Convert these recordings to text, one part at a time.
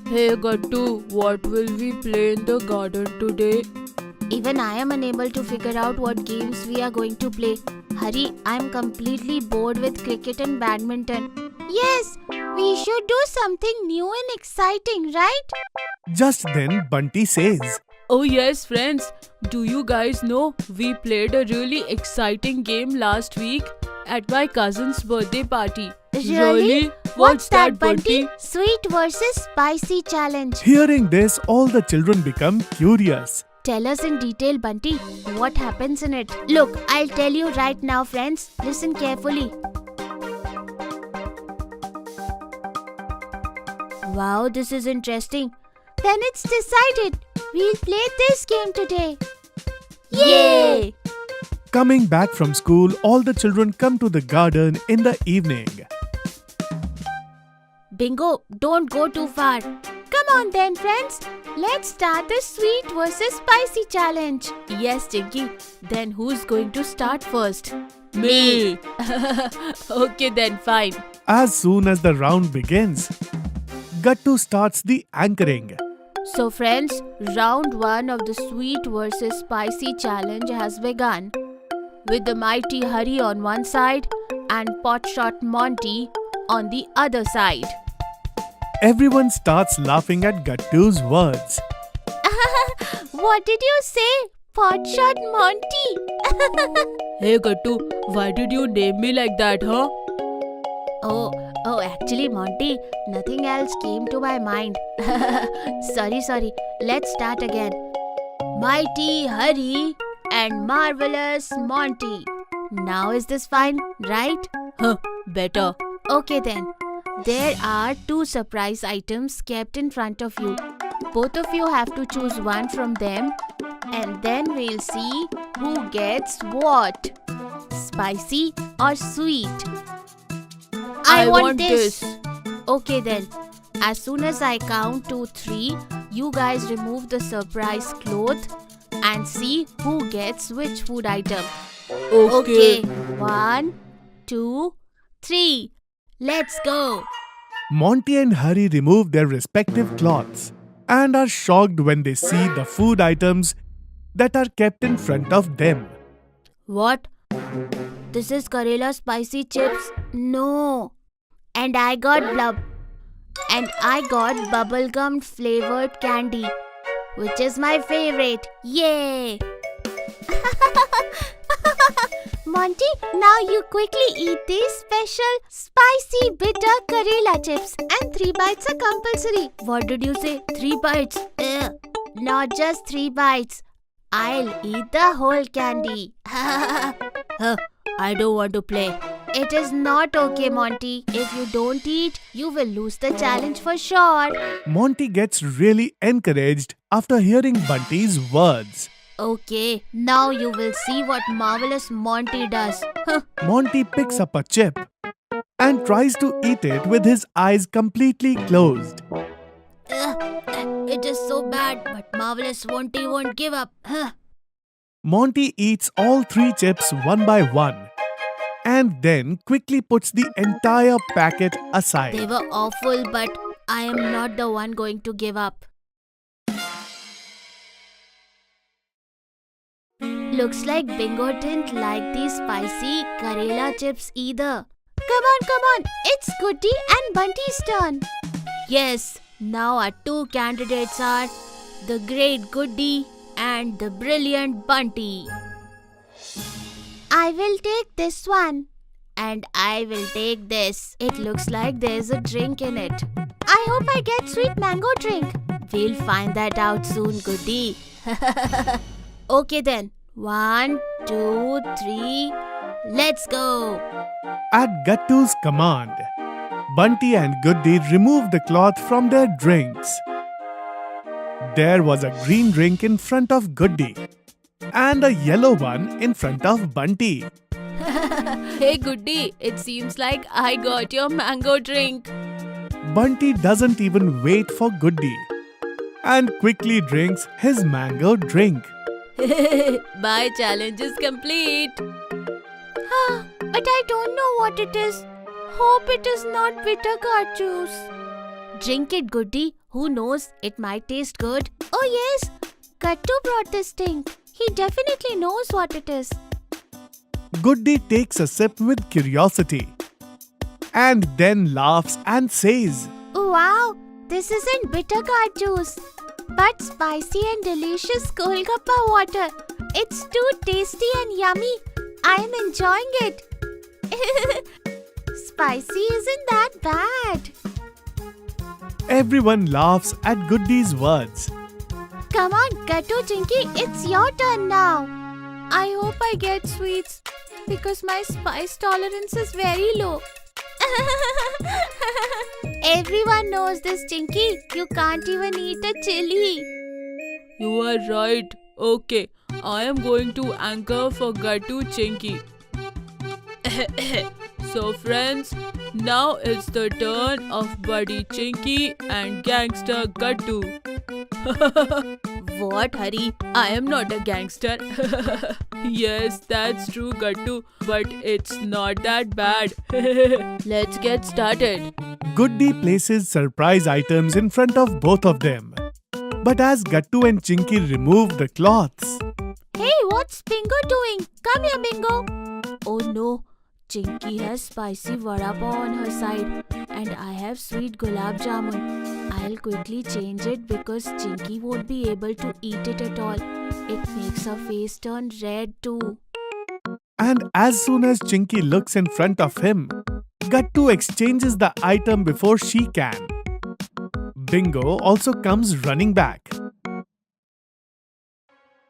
Hey Gattu, what will we play in the garden today? Even I am unable to figure out what games we are going to play. Hari, I am completely bored with cricket and badminton. Yes, we should do something new and exciting, right? Just then Bunty says, Oh yes friends, do you guys know we played a really exciting game last week at my cousin's birthday party. Really? What's that, Bunty? Sweet versus spicy challenge. Hearing this, all the children become curious. Tell us in detail, Bunty. What happens in it? Look, I'll tell you right now, friends. Listen carefully. Wow, this is interesting. Then it's decided. We'll play this game today. Yay! Coming back from school, all the children come to the garden in the evening. Bingo, don't go too far. Come on then, friends. Let's start the sweet versus spicy challenge. Yes, Chinky. Then who's going to start first? Me. Okay then, fine. As soon as the round begins, Gattu starts the anchoring. So friends, round 1 of the sweet versus spicy challenge has begun. With the mighty Hari on one side and Potshot Monty on the other side. Everyone starts laughing at Gattu's words. What did you say? Potshot Monty? Hey Gattu, why did you name me like that, huh? Oh, actually Monty, nothing else came to my mind. Sorry. Let's start again. Mighty Hari and marvelous Monty. Now is this fine, right? Huh, better. Okay then. There are 2 surprise items kept in front of you. Both of you have to choose one from them and then we'll see who gets what. Spicy or sweet? I want this. Okay then. As soon as I count to 3, you guys remove the surprise cloth and see who gets which food item. Okay. 1, 2, 3. Let's go. Monty and Hari remove their respective cloths and are shocked when they see the food items that are kept in front of them. What? This is Karela spicy chips? No. And I got blub. And I got bubblegum flavored candy, which is my favorite. Yay! Monty, now you quickly eat these special spicy bitter Karela chips and 3 bites are compulsory. What did you say? 3 bites? Not just 3 bites. I'll eat the whole candy. Huh, I don't want to play. It is not okay, Monty. If you don't eat, you will lose the challenge for sure. Monty gets really encouraged after hearing Bunty's words. Okay, now you will see what marvelous Monty does. Monty picks up a chip and tries to eat it with his eyes completely closed. It is so bad, but marvelous Monty won't give up. Monty eats all 3 chips one by one and then quickly puts the entire packet They aside. were awful, but I am not the one going to give up. Looks like Bingo didn't like these spicy Karela chips either. Come on, it's Goody and Bunty's turn. Yes, now our 2 candidates are the great Goody and the brilliant Bunty. I will take this one. And I will take this. It looks like there's a drink in it. I hope I get sweet mango drink. We'll find that out soon, Goody. Okay then. 1, 2, 3. Let's go. At Gattu's command, Bunty and Goody remove the cloth from their drinks. There was a green drink in front of Goody and a yellow one in front of Bunty. Hey Goody, it seems like I got your mango drink. Bunty doesn't even wait for Goody and quickly drinks his mango drink. My challenge is complete. But I don't know what it is. Hope it is not bitter gourd juice. Drink it, Goody. Who knows? It might taste good. Oh yes, Gattu brought this thing. He definitely knows what it is. Goody takes a sip with curiosity and then laughs and says, Wow, this isn't bitter gourd juice, but spicy and delicious Golgappa water. It's too tasty and yummy. I am enjoying it. Spicy isn't that bad. Everyone laughs at Goody's words. Come on, Gattu Chinky, it's your turn now. I hope I get sweets because my spice tolerance is very low. Everyone knows this, Chinky. You can't even eat a chili. You are right. Okay, I am going to anchor for Gattu Chinky. So friends, now it's the turn of Buddy Chinky and Gangster Gattu. What, Hari? I am not a gangster. Yes, that's true, Gattu, but it's not that bad. Let's get started. Goody places surprise items in front of both of them. But as Gattu and Chinky remove the cloths, Hey, what's Bingo doing? Come here, Bingo. Oh no, Chinky has spicy vada pav on her side and I have sweet gulab jamun. I'll quickly change it because Chinky won't be able to eat it at all. It makes her face turn red too. and as soon as Chinky looks in front of him, Gattu exchanges the item before she can. Bingo also comes running back.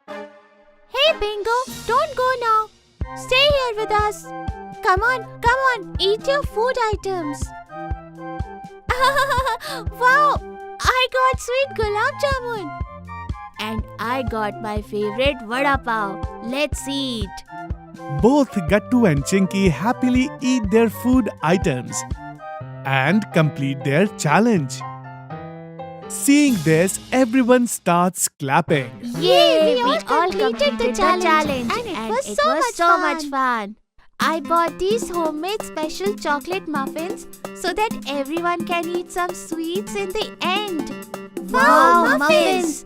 Hey Bingo, don't go now. Stay here with us. Come on, eat your food items. Wow, I got sweet gulab jamun. And I got my favorite vada pav. Let's eat. Both Gattu and Chinky happily eat their food items and complete their challenge. Seeing this, everyone starts clapping. Yay, we all completed the challenge. And it was so much fun. I bought these homemade special chocolate muffins so that everyone can eat some sweets in the end. Wow, muffins!